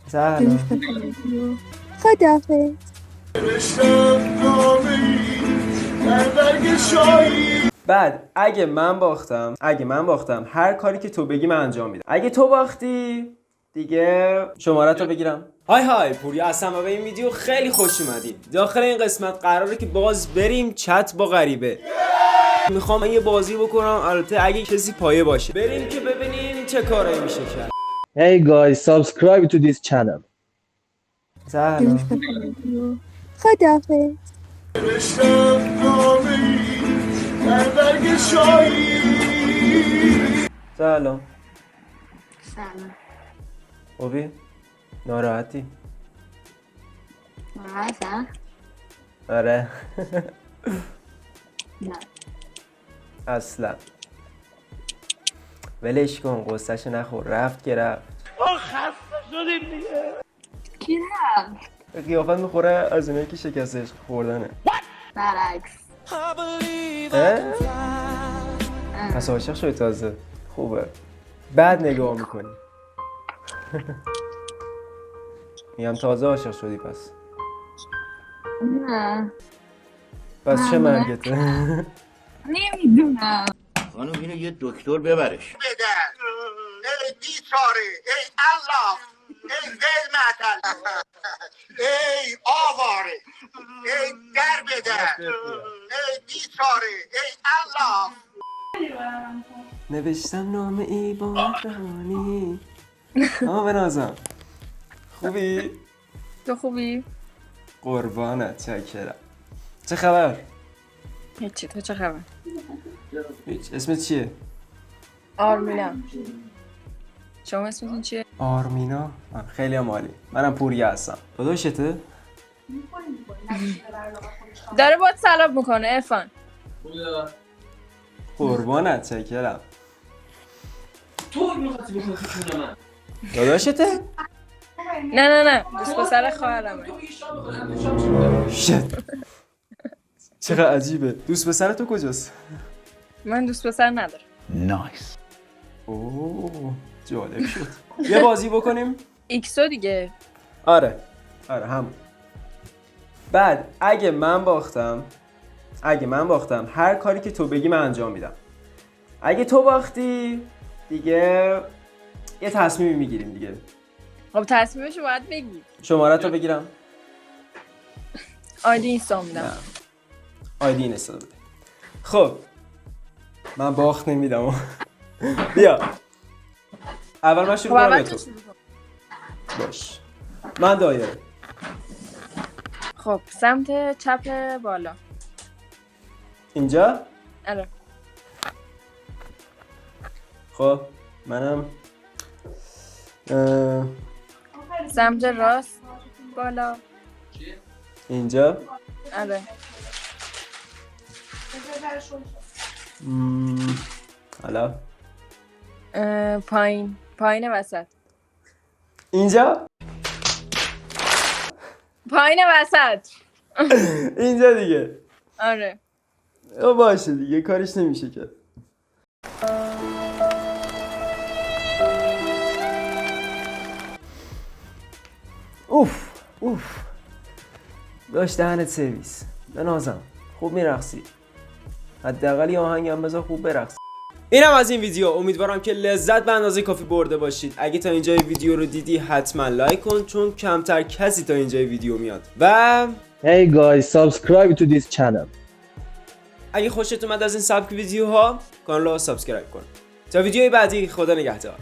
سلام. خداحافظ. بعد اگه من باختم هر کاری که تو بگی من انجام میدم. اگه تو باختی دیگه شماره تو بگیرم. های پوریا هستم و به این ویدیو خیلی خوش اومدین. داخل این قسمت قراره که باز بریم چت با غریبه. میخوام یه بازی بکنم، البته اگه کسی پایه باشه بریم که ببینیم چه کارایی میشه کرد. Hey guys, subscribe to this channel. سلام. خداحافظ. سلام. سلام. خوبی؟ ناراحتی؟ ناراحتم؟ آره. نه. اصلا ولش کن، قصهشو نخور. رفت که رفت. خسته شدیم دیگه. کی رفت؟ قیافت میخوره از اینایی که شکستش خوردنه. برعکس. پس عاشق شدی تازه. خوبه. بعد نگاه میکنی. میگم تازه عاشق شدی پس. نه. پس چه مرگته؟ نمیدونم. خانم اینو یه دکتر ببرش. بدن ای بیچاره ای الله ای دل معطل ای آواره ای در بدن ای بیچاره ای الله. نوشتم نام ای با مهربانی. بنازم. خوبی؟ تو خوبی؟ قربانت، چکرم. چه خبر؟ هیچی، تو چه خبر؟ هیچ. اسمت چیه؟ آرمینا. شما اسمتون چیه؟ آرمینا؟ خیلی هم عالی. منم پوریا هستم. داداشته؟ داره باید سلام میکنه عرفان. قربانت، چکرم. داداشته؟ نه دوست پسر خواهرمه. شت. چقدر عجیبه. دوست پسر تو کجاست؟ من دوست پسر ندارم. نایس. اوه جالب شد. یه بازی بکنیم؟ ایکسو دیگه. آره همون. بعد اگه من باختم هر کاری که تو بگی من انجام میدم. اگه تو باختی دیگه یه تصمیمی میگیریم دیگه. خب تصمیمشو باید بگی. شماره تو بگیرم؟ آیدی اینستا میدم. آیدی اینستا بده. خب من باخت نمیدم. بیا اول من شروع کنم یا تو؟ باش. من دایره. خب سمت چپ بالا. اینجا؟ آره. خب منم سمت راست بالا. اینجا؟ آره. حالا پایین وسط. اینجا؟ پایین وسط. اینجا دیگه. آره. باشه دیگه، کارش نمیشه کرد. اوف داشت دهنت سرویس. بنازم خوب میرقصی. حداقل یه آهنگم بذار خوب برقص. اینم از این ویدیو. امیدوارم که لذت به اندازه کافی برده باشید. اگه تا اینجای ویدیو رو دیدی حتما لایک کن، چون کمتر کسی تا اینجای ویدیو میاد. و Hey guys, subscribe to this channel. اگه خوشت اومد از این سبک ویدیوها کانال رو سابسکرایب کن. تا ویدیوی بعدی، خدا نگهدار.